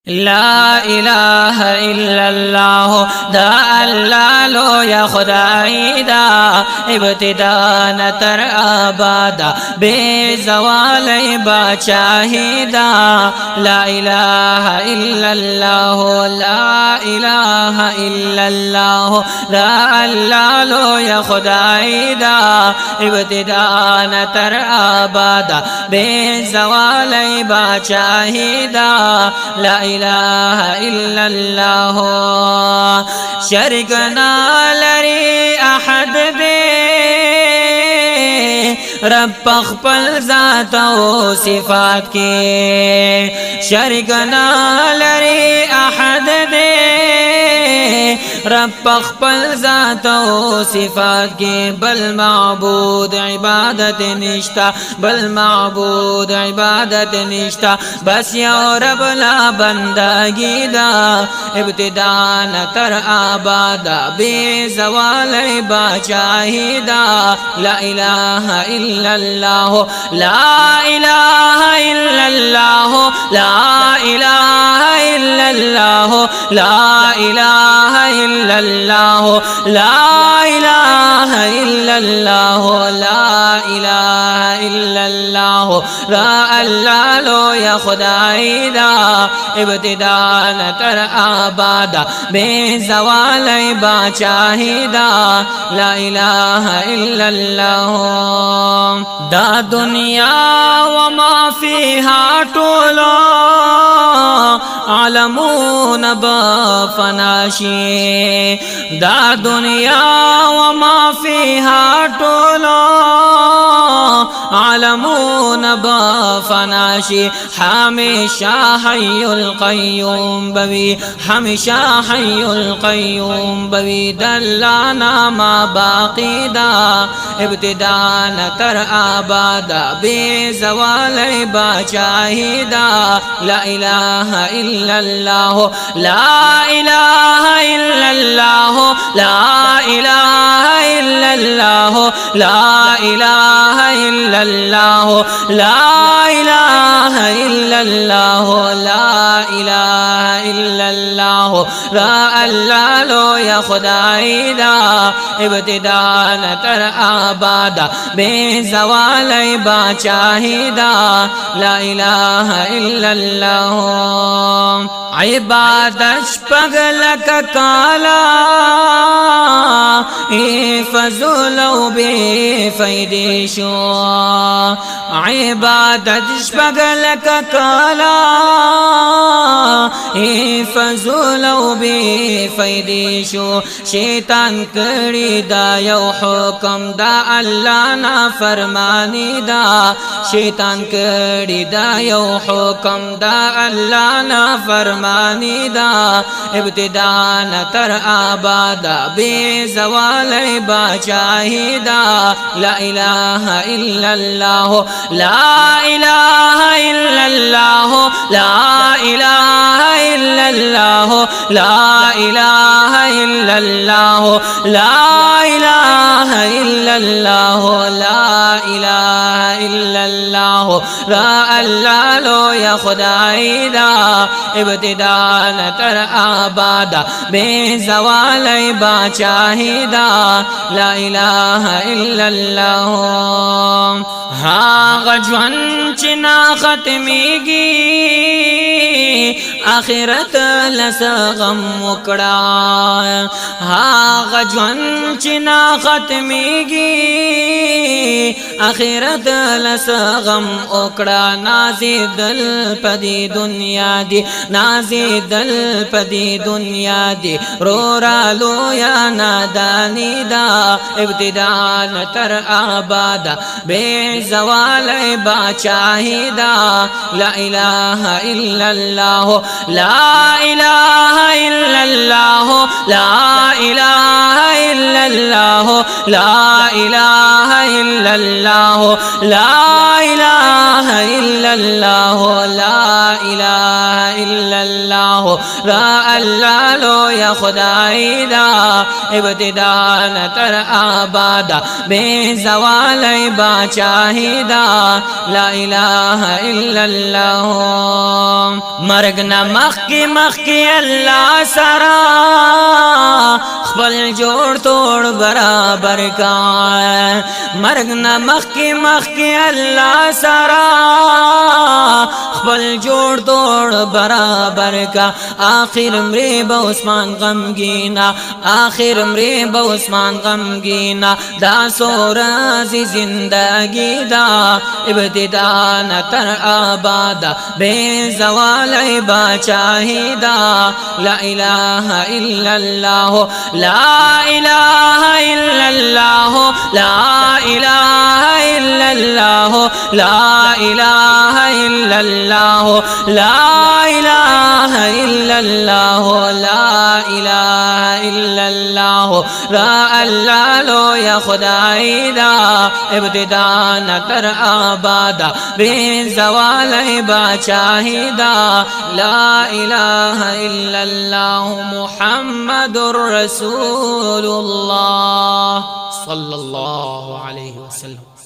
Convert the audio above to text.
لا اله الا الله دا اللہ لو یا خدای دا ابتدا نتر آبادا بے زوال باچاہی دا لا الہ الا اللہ لا الہ الا اللہ دا اللہ لو یا خدای دا ابتدا نتر آبادا بے زوال باچاہی دا لا الہ الا اللہ شرک نہ لری احد دے رب خپل ذات و صفات کے شرک نہ لری احد دے رب خپل ذات و صفات کے بل معبود عبادت نشتا بل معبود عبادت نشتا بس یا رب لا بندگی دا ابتدا نتر آبادا بے زوال باچاہی دا لا الہ الا اللہ لا الہ الا اللہ لا الہ الا اللہ لا الہ الا اللہ لا الہ الا اللہ لا الہ الا اللہ را اللہ لو یا خدای دا ابتدا نتر آبادا بے زوال باچاہی دا لا الہ الا اللہ دا دنیا وما فیہا طولو عالمون بفناشی دا دنیا وما فیہا طولو عالمون بفناشی ہمیشہ حی القیوم بوی ہمیشہ حی القیوم بوی دلانا ما باقی دا ابتدا نتر آبادا بے زوال باچاہی دا لا الہ الا اللہ لا الہ الا اللہ لا الہ الا اللہ لا الہ الا اللہ لا الہ الا اللہ لا الہ الا اللہ را اللہ لو یا خدای دا ابتدا نتر آبادا بے زوال باچاہی دا لا الہ الا اللہ عبادت شپغلک کالا ای فضل و بے فیدی شو عبادت شپغلک کالا ای فضل و بے فیدی شو شیطان کری دا یو حکم دا اللہ نا فرمانی دا شیطان کری دا یو حکم دا اللہ نا فرمانی دا ابتدا نتر آبادا بے زوال باچاہی دا لا الہ الا اللہ لا الہ الا اللہ لا الہ الا اللہ لا الہ الا اللہ لا الہ الا اللہ لا الہ الا اللہ را اللہ لو یا خدای دا ابتدا نتر آبادا بے زوال باچاہی دا لا الہ الا اللہ ہاں غجوان چنا ختمیگی آخرت لسغم وکڑا ہاں غجوان چنا ختمیگی آخرت لسغم وکڑا نازی دل پدی دنیا دی نازی دل پدی دنیا دی رو رالو یا نادانی دا ابتدا نتر آبادا بے زوال باچاہی دا لا الہ الا اللہ لا الہ الا اللہ لا الہ الا इल्लल्लाह ला इलाहा इल्लल्लाह ला इलाहा इल्लल्लाह ला इलाहा इल्लल्लाह रा अल्लाह लो या खुदाईदा इब्तिदा न तर आबादा बेज़वाल बाचाहिदा ला इलाहा इल्लल्लाह मर्ग न मखी अल्लाह सरा खपल जोड़ तोड़ बराबर का मर्ग न मखी अल्लाह सरा खपल जोड़ तोड़ बराबर का आखिर मरे उस्मान गमगीना आखिर मरे उस्मान गमगीना दासो राज़ी जिंदगी दा इब्तिदा न तर आबादा बेज़वाल बाचाहिदा ला इलाहा इल्लल्लाह ला इलाहा इल्लल्लाह ला इलाहा इल्लल्लाह ला इलाहा इल्लल्लाह ला इलाहा इल्लल्लाह ला इलाहा इल्लल्लाह रा अल्लाह लो या खुदाईदा इब्तिदा न कर आबादा बेज़वाल बाचाहिदा ला इलाहा इल्लल्लाह मुहम्मदुर रसूलुल्लाह सल्लल्लाहु अलैहि वसल्लम।